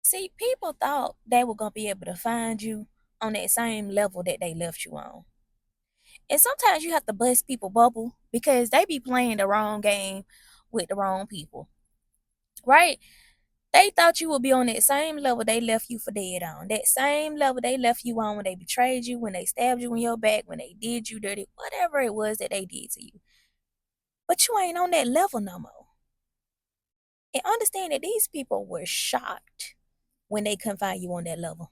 See, people thought they were gonna be able to find you on that same level that they left you on. And sometimes you have to bust people bubble because they be playing the wrong game with the wrong people. Right? They thought you would be on that same level they left you for dead on. That same level they left you on when they betrayed you, when they stabbed you in your back, when they did you dirty, whatever it was that they did to you. But you ain't on that level no more. And understand that these people were shocked when they couldn't find you on that level.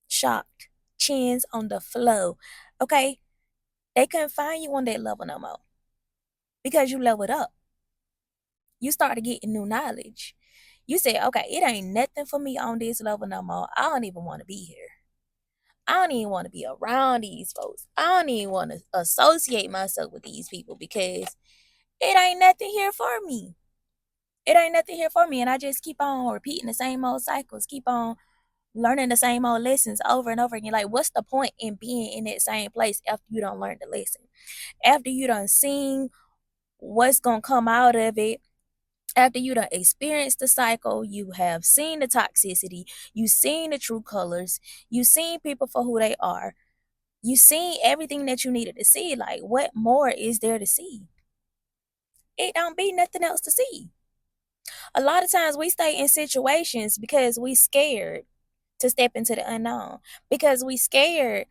Shocked. Chins on the flow. Okay? They couldn't find you on that level no more. Because you leveled up. You started getting new knowledge. You said, okay, it ain't nothing for me on this level no more. I don't even want to be here. I don't even want to be around these folks. I don't even want to associate myself with these people because it ain't nothing here for me. It ain't nothing here for me. And I just keep on repeating the same old cycles, keep on learning the same old lessons over and over again. Like, what's the point in being in that same place after you don't learn the lesson? After you done seen what's going to come out of it, after you done experienced the cycle, you have seen the toxicity, you seen the true colors, you seen people for who they are, you seen everything that you needed to see. Like, what more is there to see? It don't be nothing else to see. A lot of times we stay in situations because we scared to step into the unknown, because we scared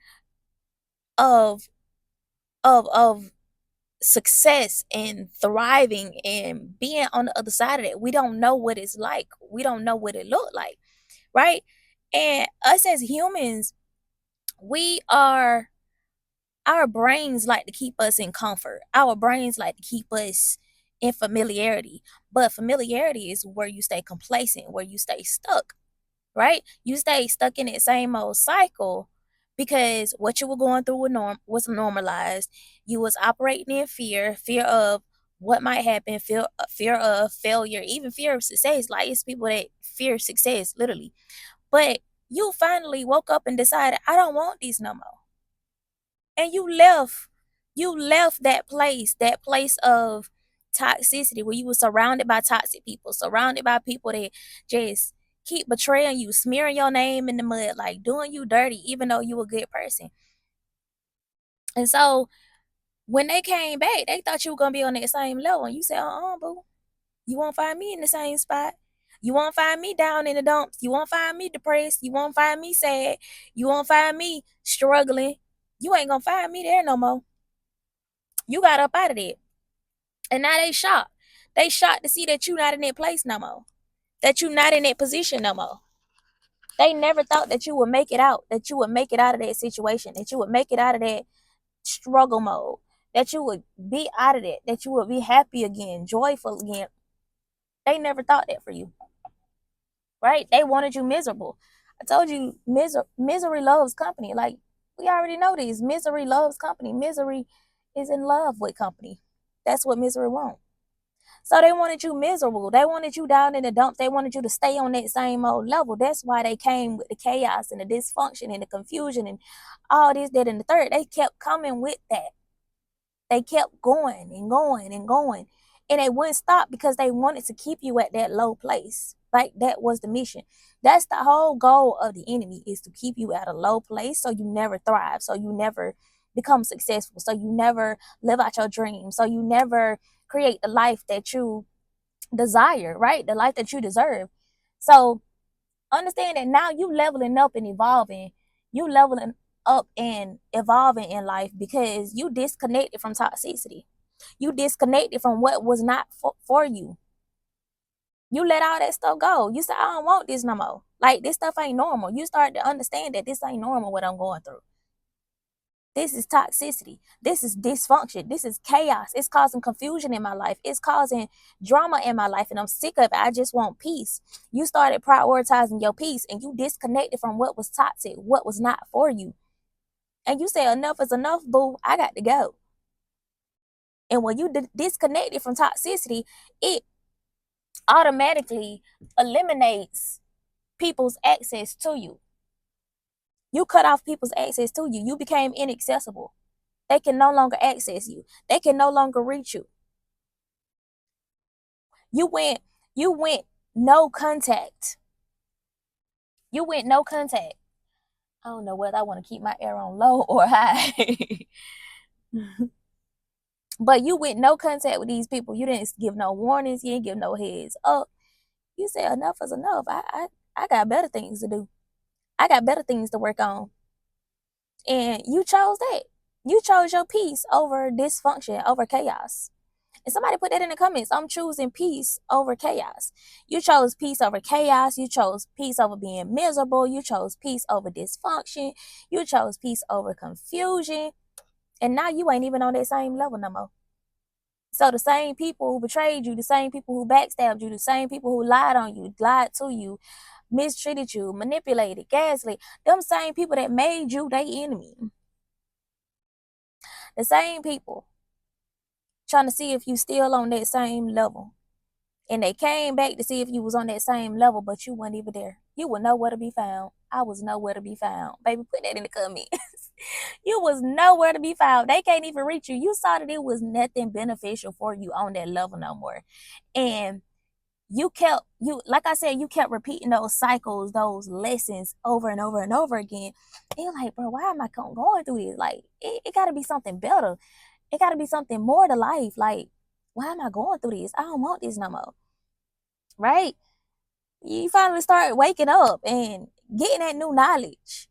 of of success and thriving and being on the other side of it. We don't know what it's like. We don't know what it looked like, right? And us as humans, we are our brains like to keep us in comfort. Our brains like to keep us in familiarity. But familiarity is where you stay complacent, where you stay stuck, right? You stay stuck in that same old cycle because what you were going through was normalized. You was operating in fear of what might happen, fear of failure, even fear of success. Like, it's people that fear success, literally. But you finally woke up and decided, I don't want these no more. And you left that place of toxicity where you were surrounded by toxic people, surrounded by people that just keep betraying you, smearing your name in the mud, like doing you dirty, even though you a good person. And so when they came back, they thought you were gonna be on that same level. And you said, boo, you won't find me in the same spot. You won't find me down in the dumps. You won't find me depressed. You won't find me sad. You won't find me struggling. You ain't gonna find me there no more. You got up out of there. And now they shocked. They shocked to see that you not in that place no more. That you not in that position no more. They never thought that you would make it out, that you would make it out of that situation, that you would make it out of that struggle mode, that you would be out of that you would be happy again, joyful again. They never thought that for you, right? They wanted you miserable. I told you, misery loves company. Like, we already know this. Misery loves company. Misery is in love with company. That's what misery wants. So they wanted you miserable. They wanted you down in the dumps. They wanted you to stay on that same old level. That's why they came with the chaos and the dysfunction and the confusion and all this, that, and the third. They kept coming with that. They kept going and going and going. And they wouldn't stop because they wanted to keep you at that low place. Like, that was the mission. That's the whole goal of the enemy, is to keep you at a low place so you never thrive, so you never become successful, so you never live out your dreams, so you never create the life that you desire, right? The life that you deserve. So understand that now you leveling up and evolving. You leveling up and evolving in life because you disconnected from toxicity. You disconnected from what was not for you. You let all that stuff go. You said, I don't want this no more. Like, this stuff ain't normal. You start to understand that this ain't normal, what I'm going through. This is toxicity. This is dysfunction. This is chaos. It's causing confusion in my life. It's causing drama in my life, and I'm sick of it. I just want peace. You started prioritizing your peace, and you disconnected from what was toxic, what was not for you. And you say, enough is enough, boo. I got to go. And when you disconnected from toxicity, it automatically eliminates people's access to you. You cut off people's access to you. You became inaccessible. They can no longer access you. They can no longer reach you. You went no contact. You went no contact. I don't know whether I want to keep my air on low or high. But you went no contact with these people. You didn't give no warnings. You didn't give no heads up. You said enough is enough. I got better things to do. I got better things to work on. And you chose that. You chose your peace over dysfunction, over chaos. And somebody put that in the comments. I'm choosing peace over chaos. You chose peace over chaos. You chose peace over being miserable. You chose peace over dysfunction. You chose peace over confusion. And now you ain't even on that same level no more. So the same people who betrayed you, the same people who backstabbed you, the same people who lied on you, lied to you, mistreated you, manipulated, gaslit, them same people that made you their enemy. The same people trying to see if you still on that same level. And they came back to see if you was on that same level, but you weren't even there. You were nowhere to be found. I was nowhere to be found. Baby, put that in the comments. You was nowhere to be found. They can't even reach you. You saw that it was nothing beneficial for you on that level no more. And you like I said, you kept repeating those cycles, those lessons over and over and over again. And you're like, bro, why am I going through this? Like, it got to be something better. It got to be something more to life. Like, why am I going through this? I don't want this no more. Right? You finally start waking up and getting that new knowledge.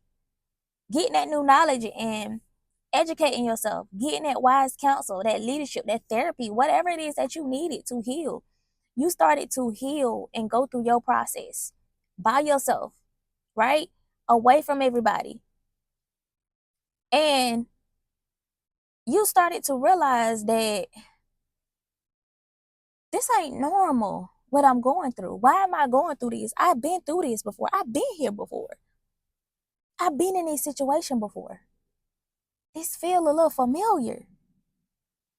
Getting that new knowledge and educating yourself. Getting that wise counsel, that leadership, that therapy, whatever it is that you needed to heal. You started to heal and go through your process by yourself, right? Away from everybody. And you started to realize that this ain't normal, what I'm going through. Why am I going through this? I've been through this before. I've been here before. I've been in this situation before. This feel a little familiar.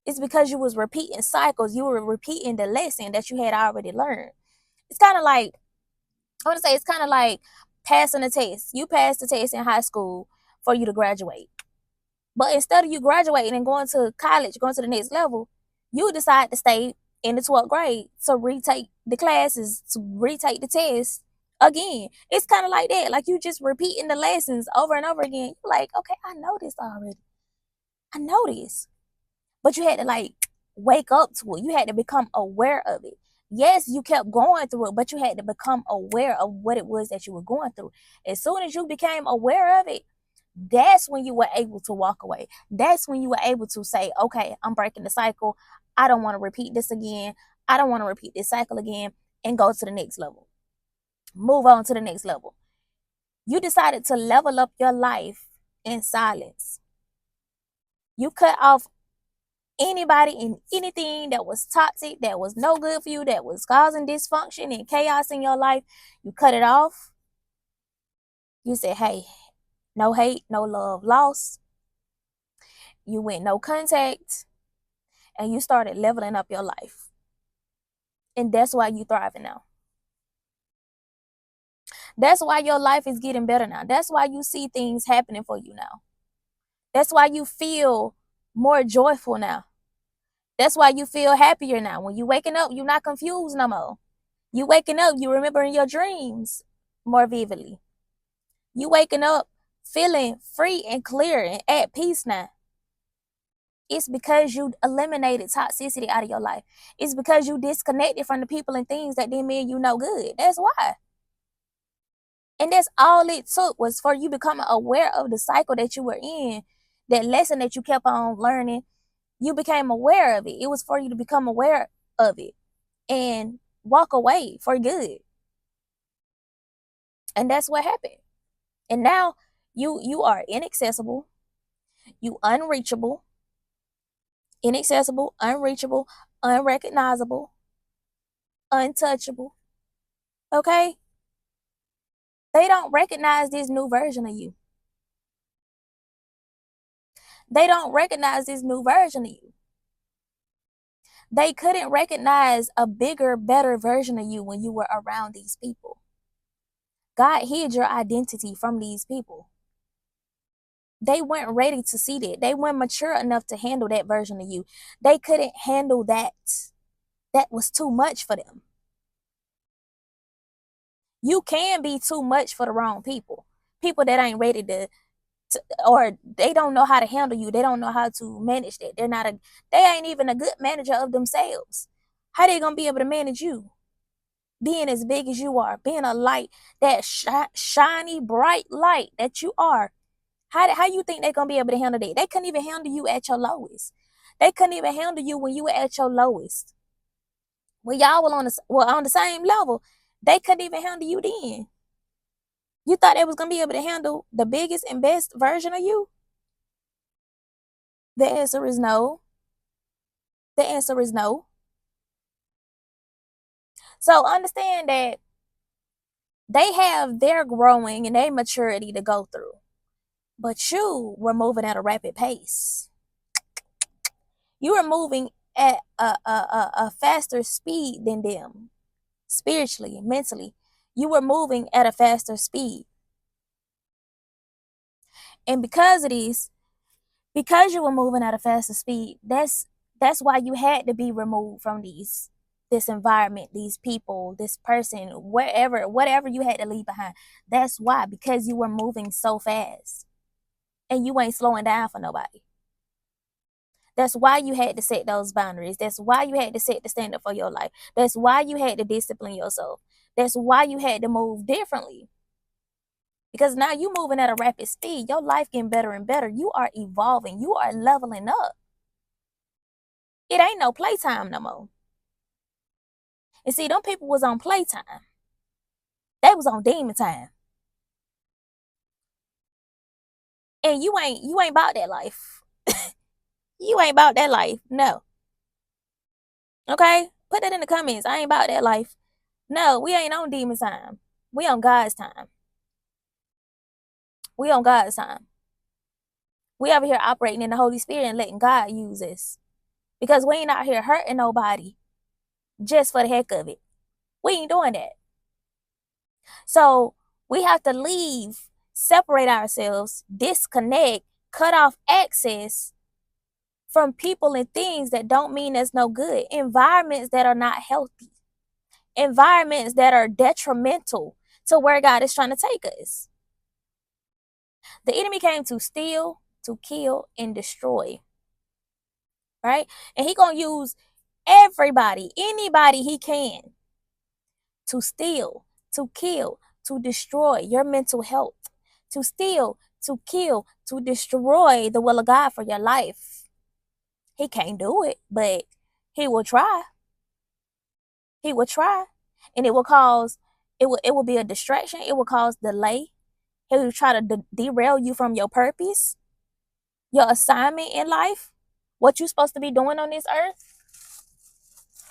It's because you was repeating cycles. You were repeating the lesson that you had already learned. It's kind of like, I want to say it's kind of like passing a test. You passed the test in high school for you to graduate. But instead of you graduating and going to college, going to the next level, you decide to stay in the 12th grade to retake the classes, to retake the test again. It's kind of like that. Like you just repeating the lessons over and over again. You're like, okay, I know this already. I know this. But you had to like wake up to it. You had to become aware of it. Yes, you kept going through it, but you had to become aware of what it was that you were going through. As soon as you became aware of it, that's when you were able to walk away. That's when you were able to say, okay, I'm breaking the cycle. I don't want to repeat this again. I don't want to repeat this cycle again, and go to the next level. Move on to the next level. You decided to level up your life in silence. You cut off anybody and anything that was toxic, that was no good for you, that was causing dysfunction and chaos in your life. You cut it off. You said, hey, no hate, no love lost. You went no contact, and you started leveling up your life. And that's why you thriving now. That's why your life is getting better now. That's why you see things happening for you now. That's why you feel more joyful now. That's why you feel happier now. When you waking up, you're not confused no more. You waking up, you remembering your dreams more vividly. You waking up feeling free and clear and at peace now. It's because you eliminated toxicity out of your life. It's because you disconnected from the people and things that didn't mean you no good. That's why. And that's all it took, was for you becoming aware of the cycle that you were in, that lesson that you kept on learning. You became aware of it. It was for you to become aware of it and walk away for good. And that's what happened. And now you are inaccessible, you unreachable, inaccessible, unreachable, unrecognizable, untouchable. Okay? They don't recognize this new version of you. They don't recognize this new version of you. They couldn't recognize a bigger, better version of you when you were around these people. God hid your identity from these people. They weren't ready to see that. They weren't mature enough to handle that version of you. They couldn't handle that. That was too much for them. You can be too much for the wrong people. People that ain't ready to or they don't know how to handle you. They don't know how to manage that. They ain't even a good manager of themselves. How they gonna be able to manage you? Being as big as you are, being a light, that shiny, bright light that you are. How you think they gonna be able to handle that? They couldn't even handle you at your lowest. They couldn't even handle you when you were at your lowest. When y'all were on the same level, they couldn't even handle you then. You thought they was gonna be able to handle the biggest and best version of you? The answer is no. The answer is no. So understand that they have their growing and their maturity to go through. But you were moving at a rapid pace. You were moving at a faster speed than them. Spiritually, mentally. You were moving at a faster speed. And because of this, because you were moving at a faster speed, that's why you had to be removed from this environment, these people, this person, whatever you had to leave behind. That's why, because you were moving so fast and you ain't slowing down for nobody. That's why you had to set those boundaries. That's why you had to set the standard for your life. That's why you had to discipline yourself. That's why you had to move differently. Because now you moving at a rapid speed. Your life getting better and better. You are evolving. You are leveling up. It ain't no playtime no more. And see, them people was on playtime. They was on demon time. And you ain't about that life. You ain't about that life. No. Okay? Put that in the comments. I ain't about that life. No, we ain't on demon time. We on God's time. We on God's time. We over here operating in the Holy Spirit and letting God use us. Because we ain't out here hurting nobody just for the heck of it. We ain't doing that. So we have to leave, separate ourselves, disconnect, cut off access from people and things that don't mean us no good. Environments that are not healthy. Environments that are detrimental to where God is trying to take us. The enemy came to steal, to kill, and destroy. Right? And he gonna use everybody, anybody he can to steal, to kill, to destroy your mental health, to steal, to kill, to destroy the will of God for your life. He can't do it, but he will try. He will try. And it will cause, it will be a distraction. It will cause delay. He will try to derail you from your purpose, your assignment in life, what you're supposed to be doing on this earth.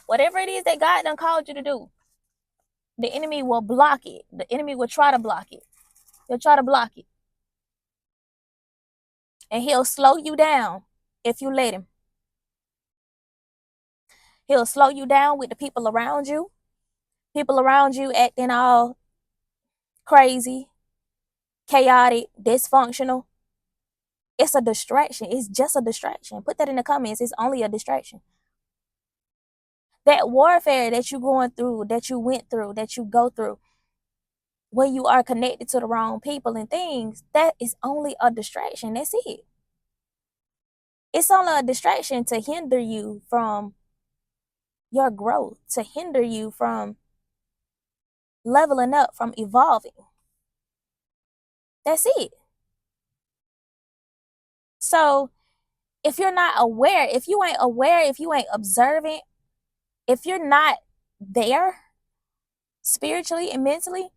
Whatever it is that God done called you to do, the enemy will block it. The enemy will try to block it. He'll try to block it. And he'll slow you down if you let him. He'll slow you down with the people around you. People around you acting all crazy, chaotic, dysfunctional. It's a distraction. It's just a distraction. Put that in the comments. It's only a distraction. That warfare that you're going through, that you went through, that you go through, when you are connected to the wrong people and things, that is only a distraction. That's it. It's only a distraction to hinder you from your growth, to hinder you from leveling up, from evolving. That's it. So if you're not aware, if you ain't aware, if you ain't observant, if you're not there spiritually and mentally,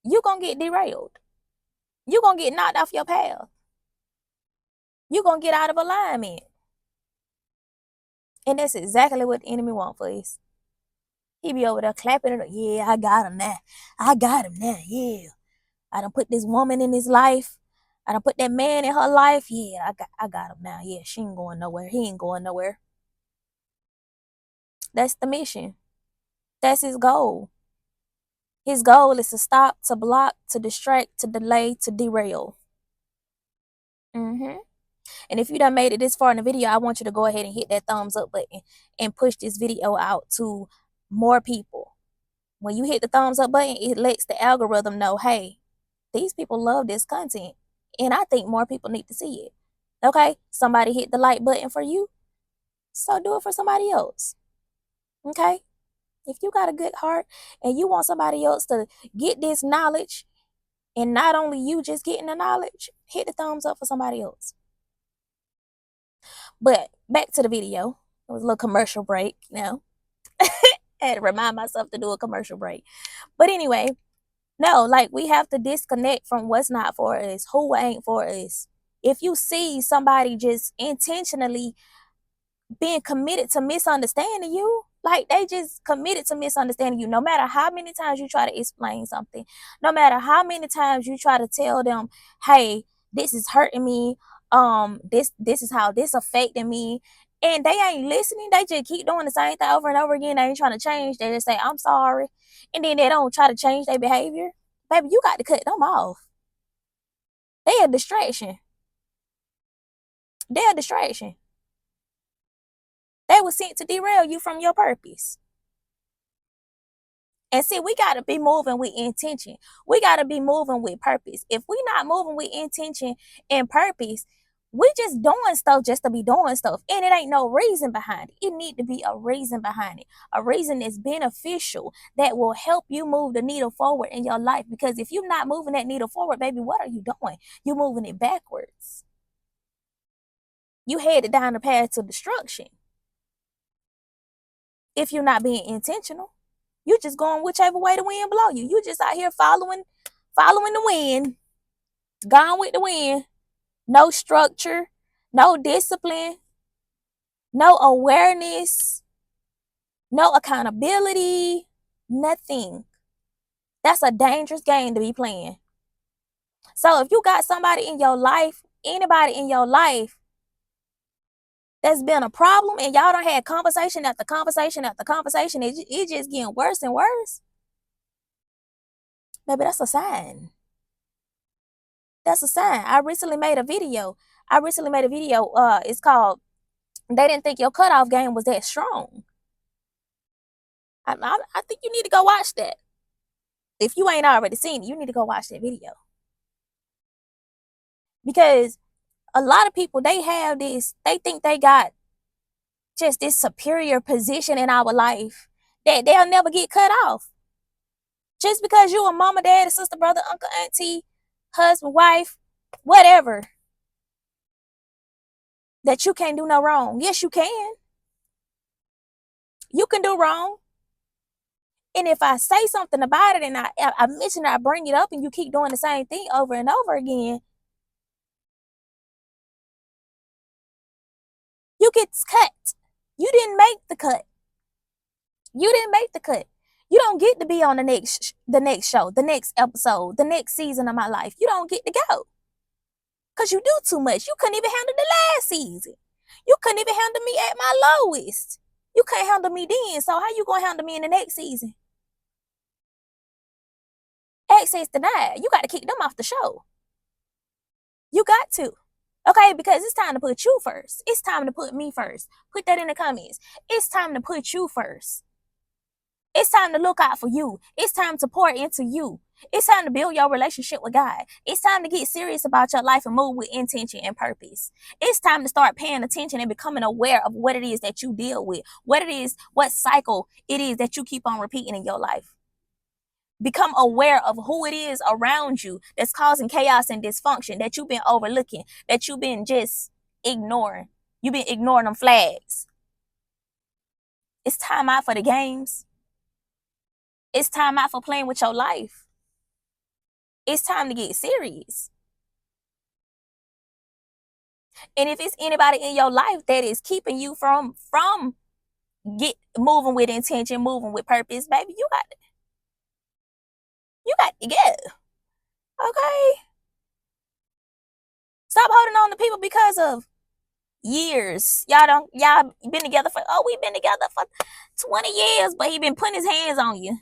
you're going to get derailed. You're going to get knocked off your path. You're going to get out of alignment. And that's exactly what the enemy wants for us. He be over there clapping it up. Yeah, I got him now. I got him now. Yeah. I done put this woman in his life. I done put that man in her life. Yeah, I got him now. Yeah, she ain't going nowhere. He ain't going nowhere. That's the mission. That's his goal. His goal is to stop, to block, to distract, to delay, to derail. And if you done made it this far in the video, I want you to go ahead and hit that thumbs up button and push this video out to more people. When you hit the thumbs up button, it lets the algorithm know, hey, these people love this content. And I think more people need to see it. Okay? Somebody hit the like button for you, so do it for somebody else. Okay? If you got a good heart and you want somebody else to get this knowledge, and not only you just getting the knowledge, hit the thumbs up for somebody else. But back to the video. It was a little commercial break, you know. I had to remind myself to do a commercial break. But anyway, no, like we have to disconnect from what's not for us, who ain't for us. If you see somebody just intentionally being committed to misunderstanding you, like they just committed to misunderstanding you, no matter how many times you try to explain something, no matter how many times you try to tell them, hey, this is hurting me, this is how this affecting me, and they ain't listening. They just keep doing the same thing over and over again. They ain't trying to change. They just say, I'm sorry, and then they don't try to change their behavior. Baby, you got to cut them off. They a distraction. They're a distraction. They were sent to derail you from your purpose. And see, we got to be moving with intention. We got to be moving with purpose. If we not moving with intention and purpose, we just doing stuff just to be doing stuff. And it ain't no reason behind it. It need to be a reason behind it. A reason that's beneficial, that will help you move the needle forward in your life. Because if you're not moving that needle forward, baby, what are you doing? You're moving it backwards. You headed down the path to destruction. If you're not being intentional. You just going whichever way the wind blow you. You just out here following the wind, gone with the wind. No structure, no discipline, no awareness, no accountability, nothing. That's a dangerous game to be playing. So if you got somebody in your life, anybody in your life that's been a problem, and y'all done had conversation after conversation after conversation, it just getting worse and worse, baby, that's a sign. That's a sign. I recently made a video. It's called They Didn't Think Your Cutoff Game Was That Strong. I think you need to go watch that. If you ain't already seen it, you need to go watch that video. Because a lot of people, they think they got just this superior position in our life that they'll never get cut off. Just because you a mama, dad, sister, brother, uncle, auntie, husband, wife, whatever, that you can't do no wrong. Yes, you can. You can do wrong. And if I say something about it and I mention it, I bring it up, and you keep doing the same thing over and over again, you get cut. You didn't make the cut. You didn't make the cut. You don't get to be on the next show, the next episode, the next season of my life. You don't get to go. Because you do too much. You couldn't even handle the last season. You couldn't even handle me at my lowest. You can't handle me then. So how you going to handle me in the next season? Access denied. You got to kick them off the show. You got to. Okay, because it's time to put you first. It's time to put me first. Put that in the comments. It's time to put you first. It's time to look out for you. It's time to pour into you. It's time to build your relationship with God. It's time to get serious about your life and move with intention and purpose. It's time to start paying attention and becoming aware of what it is that you deal with, what cycle it is that you keep on repeating in your life. Become aware of who it is around you that's causing chaos and dysfunction, that you've been overlooking, that you've been just ignoring. You've been ignoring them flags. It's time out for the games. It's time out for playing with your life. It's time to get serious. And if it's anybody in your life that is keeping you from moving with intention, moving with purpose, baby, you got to go. Okay? Stop holding on to people because of years. Y'all been together we've been together for 20 years, but he been putting his hands on you.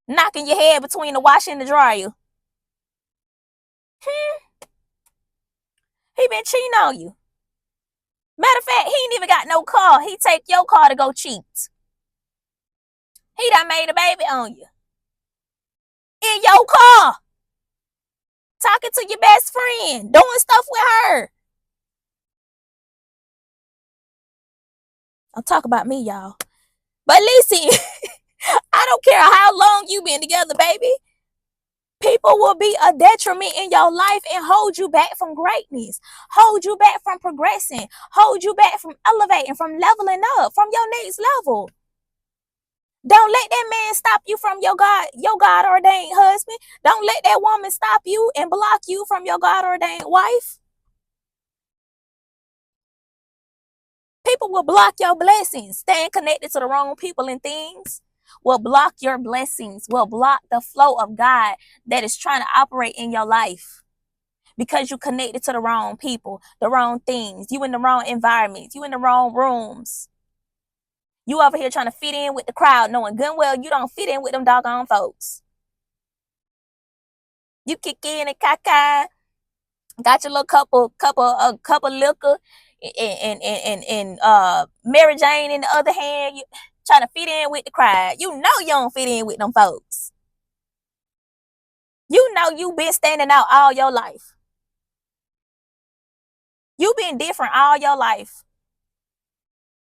Knocking your head between the washer and the dryer. He been cheating on you. Matter of fact, he ain't even got no car. He take your car to go cheat. He done made a baby on you. In your car. Talking to your best friend. Doing stuff with her. I'm talking about me, y'all. But listen, I don't care how long you been together, baby. People will be a detriment in your life and hold you back from greatness, hold you back from progressing, hold you back from elevating, from leveling up, from your next level. Don't let that man stop you from your God ordained husband. Don't let that woman stop you and block you from your God ordained wife. People will block your blessings. Staying connected to the wrong people and things will block your blessings, will block the flow of God that is trying to operate in your life. Because you connected to the wrong people, the wrong things. You in the wrong environments. You in the wrong rooms. You over here trying to fit in with the crowd, knowing good and well you don't fit in with them doggone folks. You kick in and caca, got your little couple liquor, and Mary Jane in the other hand. You trying to fit in with the crowd. You know you don't fit in with them folks. You know you been standing out all your life. You been different all your life.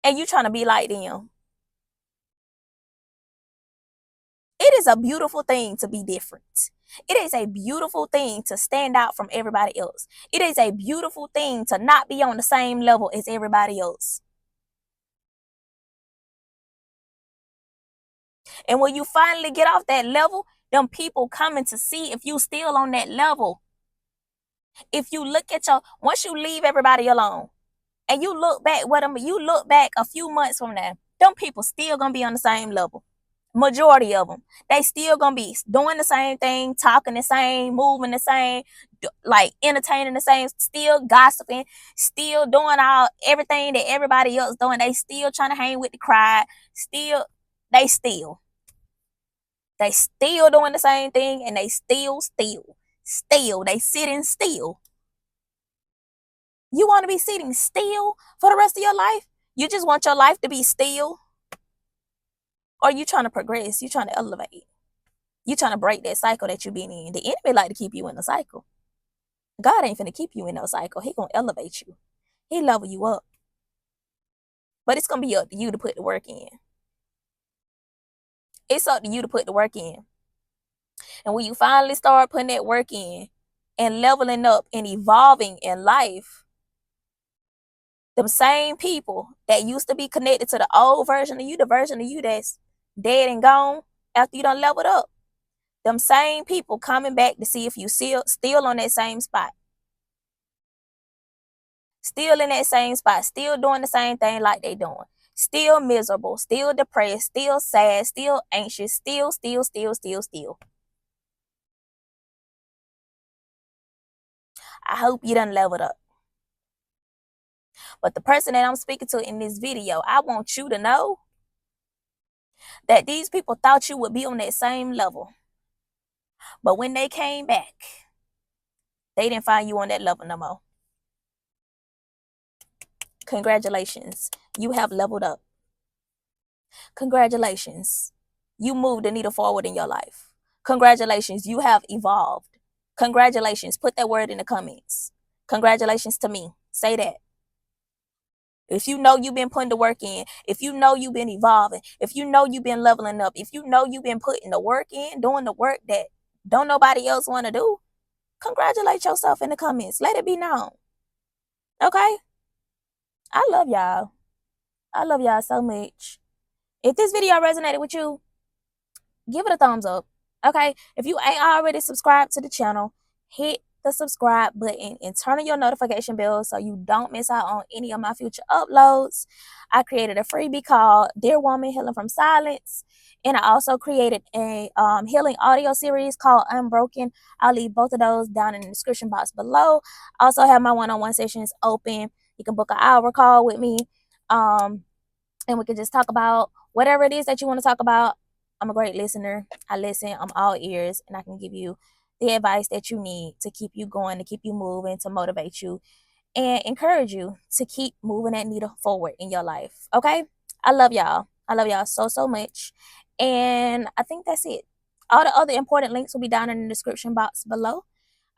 And you trying to be like them. It is a beautiful thing to be different. It is a beautiful thing to stand out from everybody else. It is a beautiful thing to not be on the same level as everybody else. And when you finally get off that level, them people coming to see if you still on that level. If you look at once you leave everybody alone and you look back you look back a few months from now, them people still gonna be on the same level. Majority of them, they still gonna be doing the same thing, talking the same, moving the same, like entertaining the same, still gossiping, still doing everything that everybody else doing. They still trying to hang with the crowd. They still doing the same thing, and they still they sitting still. You want to be sitting still for the rest of your life? You just want your life to be still? Or you trying to progress? You trying to elevate? You trying to break that cycle that you been in? The enemy like to keep you in a cycle. God ain't finna keep you in no cycle. He gonna elevate you. He level you up. But it's gonna be up to you to put the work in. It's up to you to put the work in. And when you finally start putting that work in and leveling up and evolving in life, them same people that used to be connected to the old version of you, the version of you that's dead and gone after you done leveled up, them same people coming back to see if you still on that same spot. Still in that same spot, still doing the same thing like they doing. Still miserable, still depressed, still sad, still anxious, still. I hope you done leveled up. But the person that I'm speaking to in this video, I want you to know that these people thought you would be on that same level. But when they came back, they didn't find you on that level no more. Congratulations, you have leveled up. Congratulations, you moved the needle forward in your life. Congratulations, you have evolved. Congratulations, put that word in the comments. Congratulations to me. Say that. If you know you've been putting the work in, if you know you've been evolving, if you know you've been leveling up, if you know you've been putting the work in, doing the work that don't nobody else want to do, congratulate yourself in the comments. Let it be known. Okay? I love y'all. I love y'all so much. If this video resonated with you, give it a thumbs up. Okay? If you ain't already subscribed to the channel, hit the subscribe button and turn on your notification bell so you don't miss out on any of my future uploads. I created a freebie called Dear Woman Healing from Silence, and I also created a healing audio series called Unbroken. I'll leave both of those down in the description box below. I also have my one-on-one sessions open. You can book an hour call with me, and we can just talk about whatever it is that you want to talk about. I'm a great listener. I listen. I'm all ears, and I can give you the advice that you need to keep you going, to keep you moving, to motivate you, and encourage you to keep moving that needle forward in your life. Okay? I love y'all. I love y'all so much. And I think that's it. All the other important links will be down in the description box below.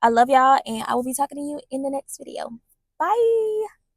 I love y'all, and I will be talking to you in the next video. Bye.